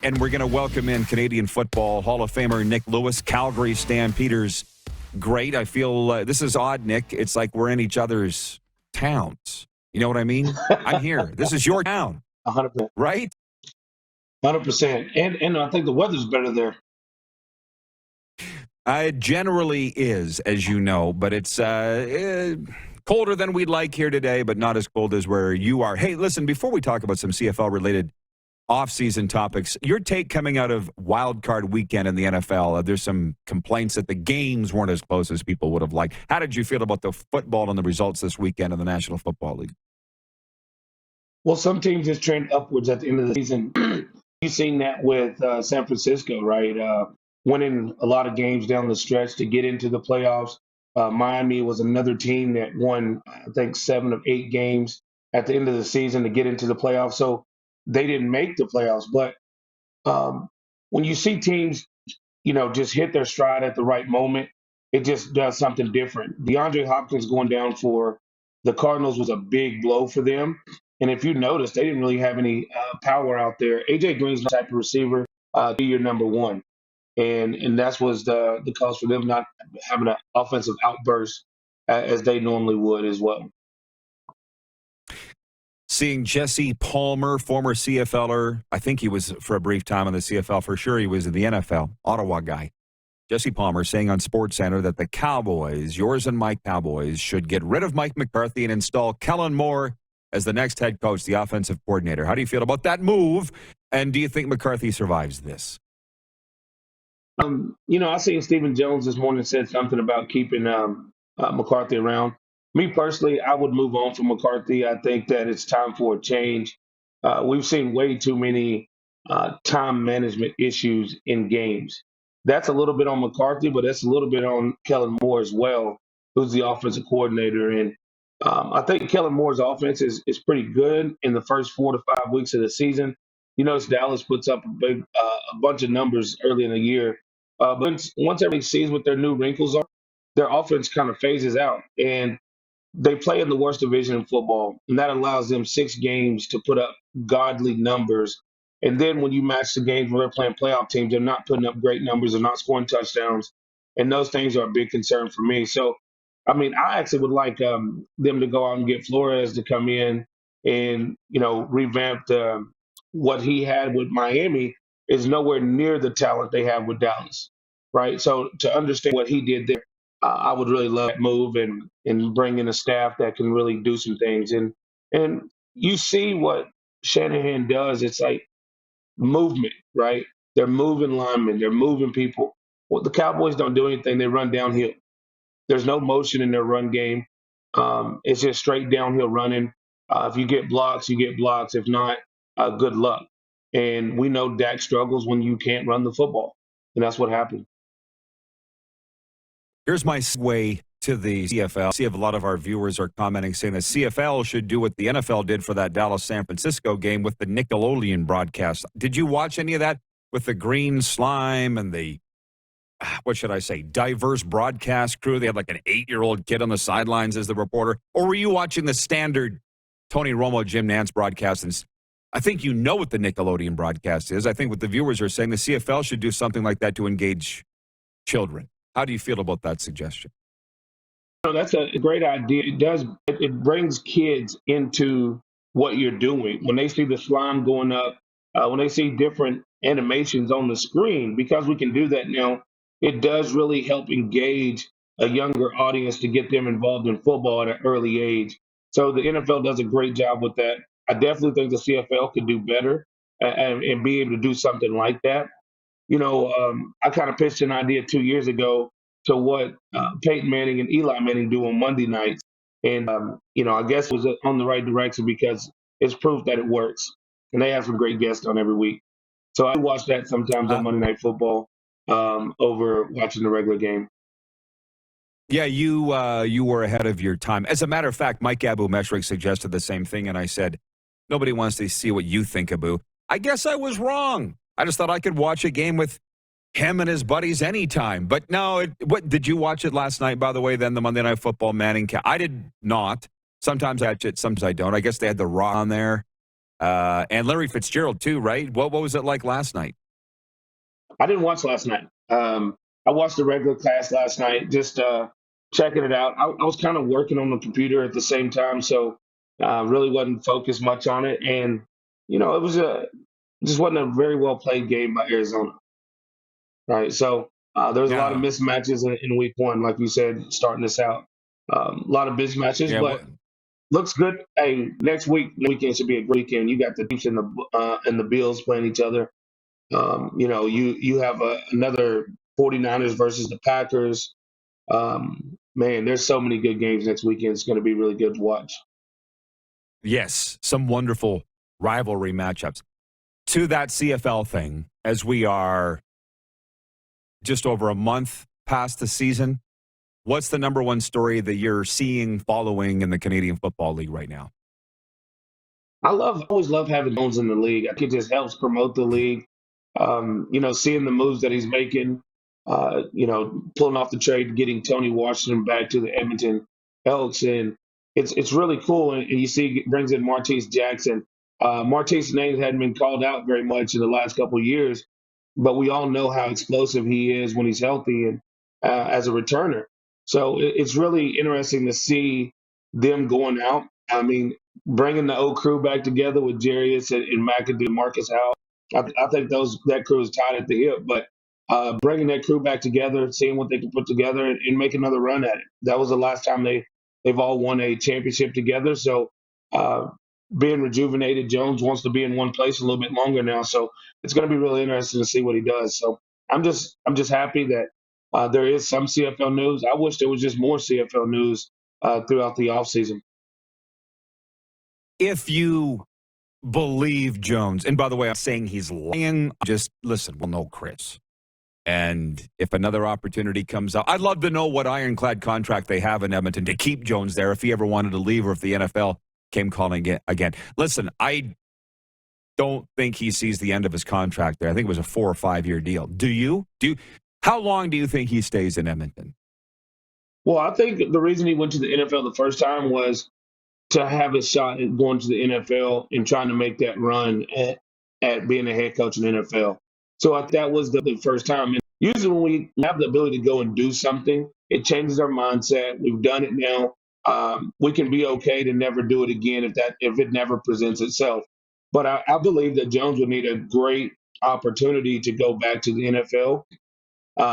And we're going to welcome in Canadian Football Hall of Famer Nik Lewis, Calgary Stampeders. Great. I feel this is odd, Nick. It's like we're in each other's towns. You know what I mean? I'm here. This is your town, 100%. right? 100%. And I think the weather's better there. It generally is, as you know, but it's colder than we'd like here today, but not as cold as where you are. Hey, listen, before we talk about some CFL-related off-season topics, your take coming out of Wild Card Weekend in the NFL, there's some complaints that the games weren't as close as people would have liked. How did you feel about the football and the results this weekend in the National Football League? Well, some teams just trend upwards at the end of the season. You've seen that with San Francisco, right? Winning a lot of games down the stretch to get into the playoffs. Miami was another team that won, I think, 7 of 8 games at the end of the season to get into the playoffs. So they didn't make the playoffs. But when you see teams, just hit their stride at the right moment, it just does something different. DeAndre Hopkins going down for the Cardinals was a big blow for them. And if you notice, they didn't really have any power out there. A.J. Green's the type of receiver to be your number one. And that was the cause for them not having an offensive outburst as they normally would as well. Seeing Jesse Palmer, former CFLer, I think he was for a brief time in the CFL. For sure he was in the NFL, Ottawa guy. Jesse Palmer saying on SportsCenter that the Cowboys, yours and my Cowboys, should get rid of Mike McCarthy and install Kellen Moore as the next head coach, the offensive coordinator. How do you feel about that move? And do you think McCarthy survives this? I seen Stephen Jones this morning said something about keeping McCarthy around. Me personally, I would move on from McCarthy. I think that it's time for a change. We've seen way too many time management issues in games. That's a little bit on McCarthy, but that's a little bit on Kellen Moore as well, who's the offensive coordinator. And I think Kellen Moore's offense is pretty good in the first 4 to 5 weeks of the season. Dallas puts up a bunch of numbers early in the year. But once everybody sees what their new wrinkles are, their offense kind of phases out. And they play in the worst division in football, and that allows them 6 games to put up godly numbers. And then when you match the games where they're playing playoff teams, they're not putting up great numbers, they're not scoring touchdowns. And those things are a big concern for me. So, I actually would like them to go out and get Flores to come in and, revamp what he had with Miami is nowhere near the talent they have with Dallas, right? So to understand what he did there, I would really love that move and bring in a staff that can really do some things. And you see what Shanahan does. It's like movement, right? They're moving linemen. They're moving people. Well, the Cowboys don't do anything. They run downhill. There's no motion in their run game. It's just straight downhill running. If you get blocks, you get blocks. If not, good luck. And we know Dak struggles when you can't run the football. And that's what happened. Here's my segue to the CFL. See if a lot of our viewers are commenting saying the CFL should do what the NFL did for that Dallas-San Francisco game with the Nickelodeon broadcast. Did you watch any of that with the green slime and the, what should I say, diverse broadcast crew? They had like an 8-year-old kid on the sidelines as the reporter. Or were you watching the standard Tony Romo, Jim Nantz broadcast? And I think you know what the Nickelodeon broadcast is. I think what the viewers are saying, the CFL should do something like that to engage children. How do you feel about that suggestion? That's a great idea. It brings kids into what you're doing. When they see the slime going up, when they see different animations on the screen, because we can do that now, it does really help engage a younger audience to get them involved in football at an early age. So the NFL does a great job with that. I definitely think the CFL could do better and be able to do something like that. I kind of pitched an idea 2 years ago to what Peyton Manning and Eli Manning do on Monday nights. And, I guess it was on the right direction because it's proof that it works. And they have some great guests on every week. So I watch that sometimes on Monday Night Football over watching the regular game. Yeah, you were ahead of your time. As a matter of fact, Mike Abu-Meshrik suggested the same thing, and I said, nobody wants to see what you think, Abu. I guess I was wrong. I just thought I could watch a game with him and his buddies anytime. But no, what did you watch it last night, by the way, then the Monday Night Football Manning? I did not. Sometimes I watch it, sometimes I don't. I guess they had The Rock on there. And Larry Fitzgerald, too, right? What was it like last night? I didn't watch last night. I watched the regular class last night, just checking it out. I was kind of working on the computer at the same time, so really wasn't focused much on it. And it was just wasn't a very well played game by Arizona, right? So there was a lot of Yeah. mismatches in week one, like you said, starting this out. A lot of mismatches, Yeah. but looks good. Hey, next weekend should be a great weekend. You got the Chiefs and the Bills playing each other. You have another 49ers versus the Packers. Man, there's so many good games next weekend. It's going to be really good to watch. Yes, some wonderful rivalry matchups. To that CFL thing, as we are just over a month past the season, what's the number one story that you're seeing, following in the Canadian Football League right now? Always love having Jones in the league. I think it just helps promote the league. Seeing the moves that he's making, pulling off the trade, getting Tony Washington back to the Edmonton Elks, and it's really cool. And you see, it brings in Martese Jackson. Martese's name hadn't been called out very much in the last couple of years, but we all know how explosive he is when he's healthy and as a returner. So it's really interesting to see them going out. I mean, bringing the old crew back together with Jarius and McAdoo and Marcus Howell. I think that crew is tied at the hip, but bringing that crew back together, seeing what they can put together, and make another run at it. That was the last time they've all won a championship together. So being rejuvenated, Jones wants to be in one place a little bit longer now. So it's going to be really interesting to see what he does. So I'm just happy that there is some CFL news. I wish there was just more CFL news throughout the offseason. If you believe Jones, and by the way, I'm saying he's lying, just listen, we'll know Chris. And if another opportunity comes up, I'd love to know what ironclad contract they have in Edmonton to keep Jones there if he ever wanted to leave or if the NFL came calling it again. Listen, I don't think he sees the end of his contract there. I think it was a 4 or 5 year deal. Do you? How long do you think he stays in Edmonton? Well, I think the reason he went to the NFL the first time was to have a shot at going to the NFL and trying to make that run at being a head coach in the NFL. So that was the first time. And usually when we have the ability to go and do something, it changes our mindset. We've done it now. We can be okay to never do it again if it never presents itself. But I believe that Jones would need a great opportunity to go back to the NFL.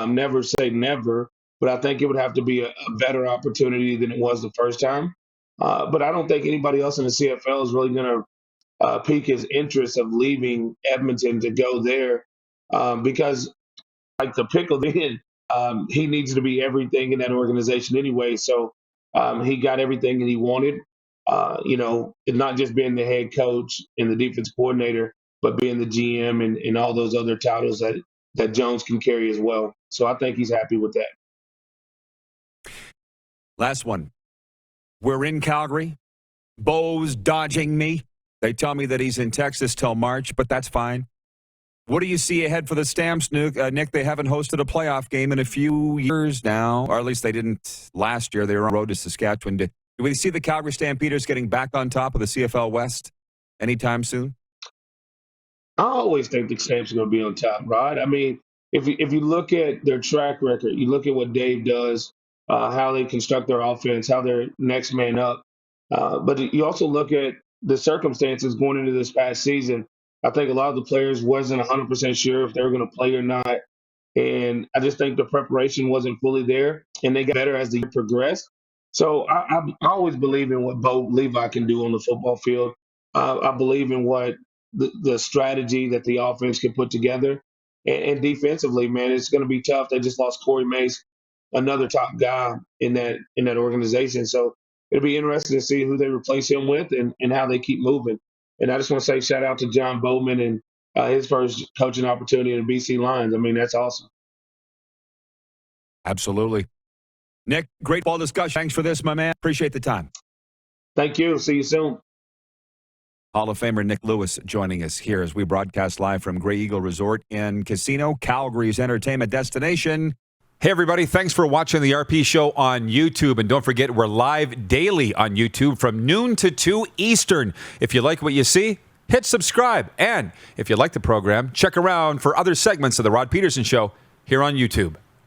Never say never, but I think it would have to be a better opportunity than it was the first time. But I don't think anybody else in the CFL is really going to pique his interest of leaving Edmonton to go there because, like the pickle, then he needs to be everything in that organization anyway. So he got everything that he wanted. And not just being the head coach and the defense coordinator, but being the GM and all those other titles that Jones can carry as well. So I think he's happy with that. Last one. We're in Calgary. Bo's dodging me. They tell me that he's in Texas till March, but that's fine. What do you see ahead for the Stamps, Nik? They haven't hosted a playoff game in a few years now, or at least they didn't last year. They were on the road to Saskatchewan. Do we see the Calgary Stampeders getting back on top of the CFL West anytime soon? I always think the Stamps are going to be on top, Rod. I mean, if you look at their track record, you look at what Dave does, how they construct their offense, how they're next man up. But you also look at the circumstances going into this past season. I think a lot of the players wasn't 100% sure if they were going to play or not. And I just think the preparation wasn't fully there, and they got better as the year progressed. So I always believe in what Bo Levi can do on the football field. I believe in what the strategy that the offense can put together. And defensively, man, it's going to be tough. They just lost Corey Mace, another top guy in that organization. So it'll be interesting to see who they replace him with and how they keep moving. And I just want to say shout out to John Bowman and his first coaching opportunity in BC Lions. I mean, that's awesome. Absolutely. Nik, great ball discussion. Thanks for this, my man. Appreciate the time. Thank you. See you soon. Hall of Famer Nik Lewis joining us here as we broadcast live from Grey Eagle Resort and Casino, Calgary's entertainment destination. Hey, everybody. Thanks for watching the RP Show on YouTube. And don't forget, we're live daily on YouTube from noon to 2 Eastern. If you like what you see, hit subscribe. And if you like the program, check around for other segments of The Rod Pedersen Show here on YouTube.